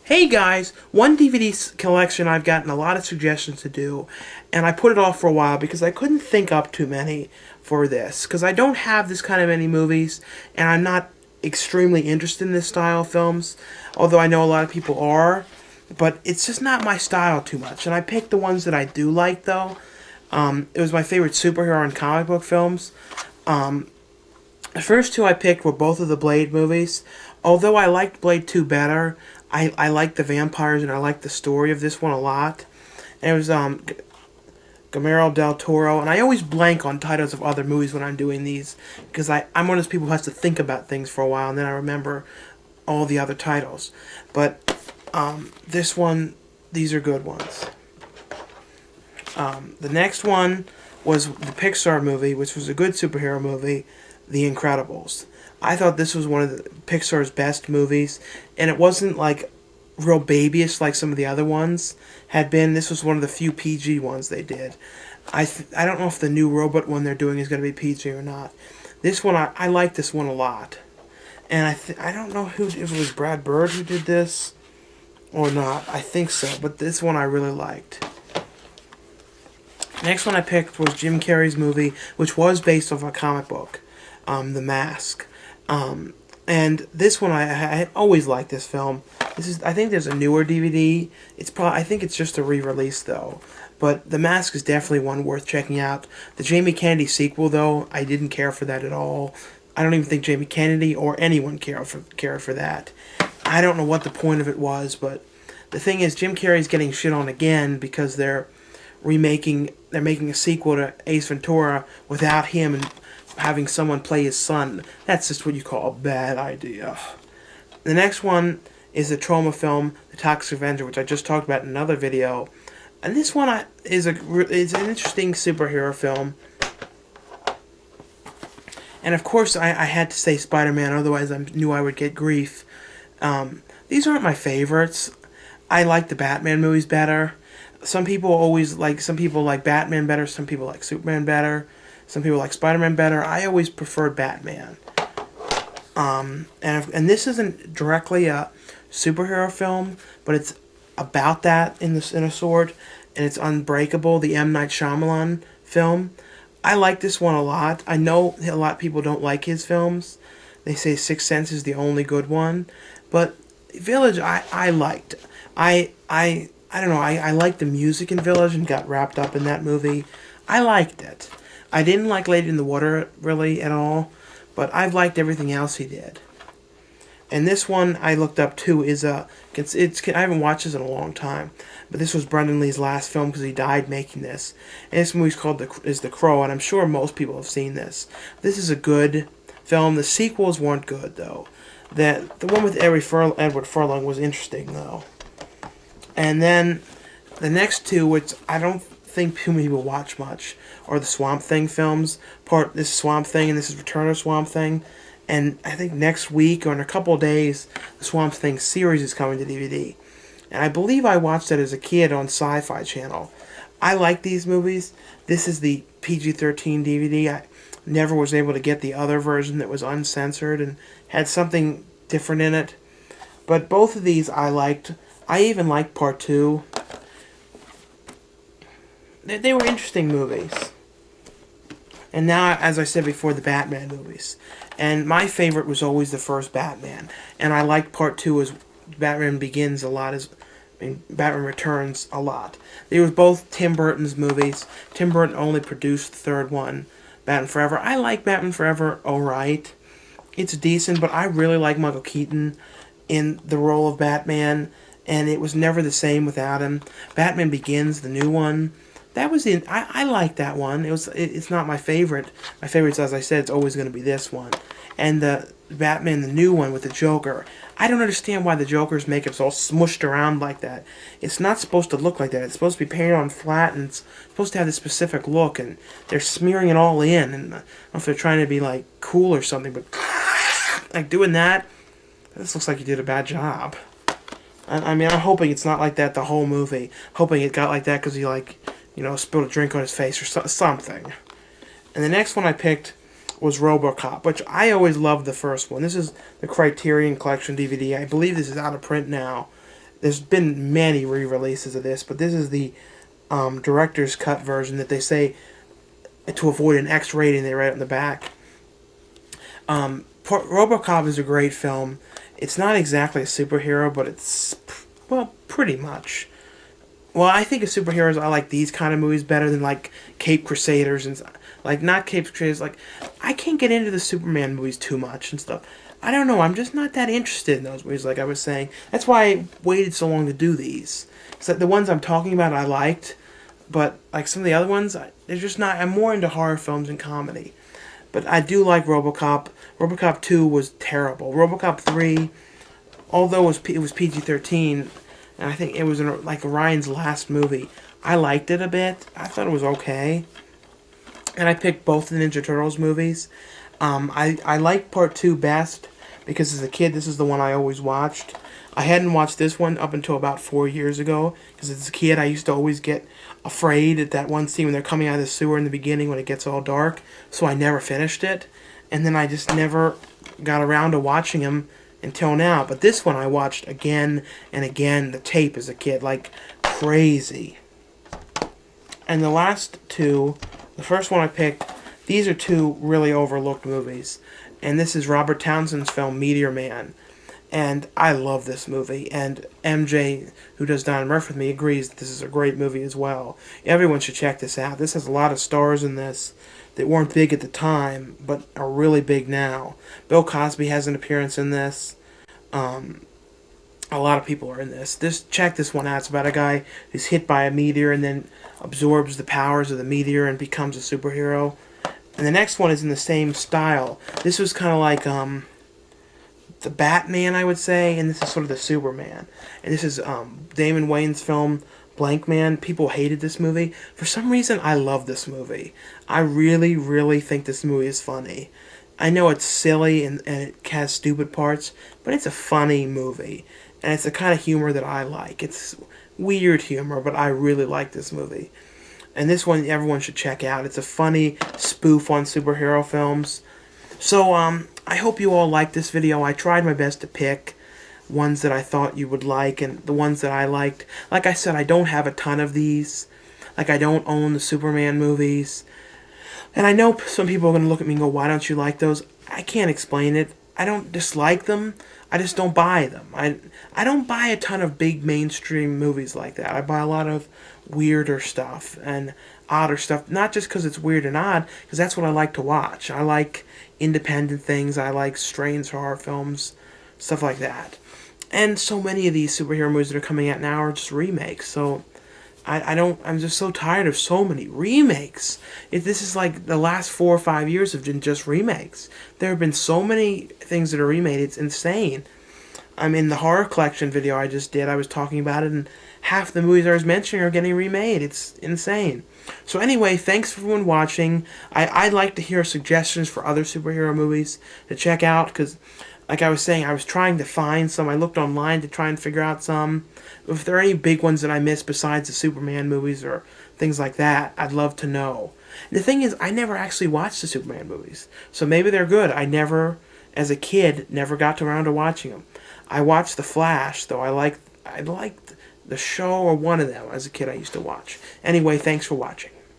Hey guys, one DVD collection I've gotten a lot of suggestions to do, and I put it off for a while because I couldn't think up too many for this, because I don't have this kind of many movies, and I'm not extremely interested in this style of films, although I know a lot of people are, but it's just not my style too much, and I picked the ones that I do like, though. It was my favorite superhero and comic book films. The first two I picked were both of the Blade movies. Although I liked Blade 2 better, I liked the vampires and I liked the story of this one a lot. And it was Guillermo del Toro, and I always blank on titles of other movies when I'm doing these, because I'm one of those people who has to think about things for a while and then I remember all the other titles. But this one, these are good ones. The next one was the Pixar movie, which was a good superhero movie, The Incredibles. I thought this was one of the Pixar's best movies, and it wasn't like real babyish like some of the other ones had been. This was one of the few PG ones they did. I don't know if the new robot one they're doing is going to be PG or not. This one, I like this one a lot. And I don't know if it was Brad Bird who did this or not. I think so, but this one I really liked. Next one I picked was Jim Carrey's movie, which was based off a comic book, The Mask. And this one, I always liked this film. I think there's a newer DVD. I think it's just a re-release though. But The Mask is definitely one worth checking out. The Jamie Kennedy sequel though, I didn't care for that at all. I don't even think Jamie Kennedy or anyone cared for that. I don't know what the point of it was, but the thing is, Jim Carrey's getting shit on again because they're making a sequel to Ace Ventura without him and having someone play his son. That's just what you call a bad idea. The next one is the trauma film, The Toxic Avenger, which I just talked about in another video. And this one is an interesting superhero film. And of course, I had to say Spider-Man, otherwise I knew I would get grief. These aren't my favorites. I like the Batman movies better. Some people like Batman better, some people like Superman better. Some people like Spider-Man better. I always preferred Batman. And this isn't directly a superhero film, but it's about that in a sort. And it's Unbreakable, the M. Night Shyamalan film. I like this one a lot. I know a lot of people don't like his films. They say Sixth Sense is the only good one. But Village, I liked. I don't know, I liked the music in Village and got wrapped up in that movie. I liked it. I didn't like Lady in the Water really at all, but I've liked everything else he did. And this one I looked up too I haven't watched this in a long time, but this was Brendan Lee's last film because he died making this. And this movie's called The Crow, and I'm sure most people have seen this. This is a good film. The sequels weren't good though. The one with Edward Furlong was interesting though. And then the next two, which I don't think too many people watch much, are the Swamp Thing films. This is Swamp Thing and this is Return of Swamp Thing. And I think next week or in a couple of days, the Swamp Thing series is coming to DVD. And I believe I watched that as a kid on Sci-Fi Channel. I like these movies. This is the PG-13 DVD. I never was able to get the other version that was uncensored and had something different in it. But both of these I liked. I even liked Part 2. They were interesting movies. And now, as I said before, the Batman movies. And my favorite was always the first Batman. And I liked Part 2 as Batman Begins a lot, Batman Returns a lot. They were both Tim Burton's movies. Tim Burton only produced the third one, Batman Forever. I like Batman Forever alright. It's decent, but I really like Michael Keaton in the role of Batman. And it was never the same without him. Batman Begins, the new one. I like that one. It's not my favorite. My favorite, as I said, it's always going to be this one. And the Batman, the new one with the Joker. I don't understand why the Joker's makeup's all smushed around like that. It's not supposed to look like that. It's supposed to be painted on flat, and it's supposed to have this specific look, and they're smearing it all in. And I don't know if they're trying to be, like, cool or something, but, like, doing that, this looks like you did a bad job. I mean, I'm hoping it's not like that the whole movie. Hoping it got like that because he, spilled a drink on his face or something. And the next one I picked was Robocop, which I always loved the first one. This is the Criterion Collection DVD. I believe this is out of print now. There's been many re-releases of this, but this is the director's cut version that they say to avoid an X rating. They write on the back. Robocop is a great film. It's not exactly a superhero, but it's, well, pretty much. Well, I think of superheroes, I like these kind of movies better than, like, Cape Crusaders and, like, not Cape Crusaders, like, I can't get into the Superman movies too much and stuff. I don't know, I'm just not that interested in those movies, like I was saying. That's why I waited so long to do these. So the ones I'm talking about I liked, but, like, some of the other ones, they're just not, I'm more into horror films and comedy. But I do like Robocop. Robocop 2 was terrible. Robocop 3, although it was PG-13, and I think it was like Ryan's last movie, I liked it a bit. I thought it was okay. And I picked both the Ninja Turtles movies. I like Part 2 best because as a kid, this is the one I always watched. I hadn't watched this one up until about 4 years ago because as a kid, I used to always get afraid at that one scene when they're coming out of the sewer in the beginning when it gets all dark. So I never finished it. And then I just never got around to watching them until now. But this one I watched again and again, the tape as a kid, like crazy. And the last two, the first one I picked, these are two really overlooked movies. And this is Robert Townsend's film, Meteor Man. And I love this movie. And MJ, who does Don and Murph with me, agrees that this is a great movie as well. Everyone should check this out. This has a lot of stars in this that weren't big at the time, but are really big now. Bill Cosby has an appearance in this. A lot of people are in this. Check this one out. It's about a guy who's hit by a meteor and then absorbs the powers of the meteor and becomes a superhero. And the next one is in the same style. This was kind of like the Batman, I would say, and this is sort of the Superman. And this is Damon Wayans' film, Blankman. People hated this movie. For some reason, I love this movie. I really, really think this movie is funny. I know it's silly and it has stupid parts, but it's a funny movie. And it's the kind of humor that I like. It's weird humor, but I really like this movie. And this one, everyone should check out. It's a funny spoof on superhero films. So, I hope you all liked this video. I tried my best to pick ones that I thought you would like and the ones that I liked. Like I said, I don't have a ton of these. Like, I don't own the Superman movies. And I know some people are going to look at me and go, why don't you like those? I can't explain it. I don't dislike them. I just don't buy them. I don't buy a ton of big mainstream movies like that. I buy a lot of weirder stuff and odder stuff. Not just because it's weird and odd, because that's what I like to watch. I like independent things. I like strange horror films, stuff like that. And so many of these superhero movies that are coming out now are just remakes. So I'm just so tired of so many remakes. This is like the last 4 or 5 years have been just remakes. There have been so many things that are remade, it's insane. I'm in the horror collection video I just did, I was talking about it, and half the movies I was mentioning are getting remade. It's insane. So anyway, thanks for everyone watching. I'd like to hear suggestions for other superhero movies to check out, because like I was saying, I was trying to find some. I looked online to try and figure out some. If there are any big ones that I missed besides the Superman movies or things like that, I'd love to know. The thing is, I never actually watched the Superman movies. So maybe they're good. I never, as a kid, never got around to watching them. I watched The Flash, though I liked the show or one of them as a kid I used to watch. Anyway, thanks for watching.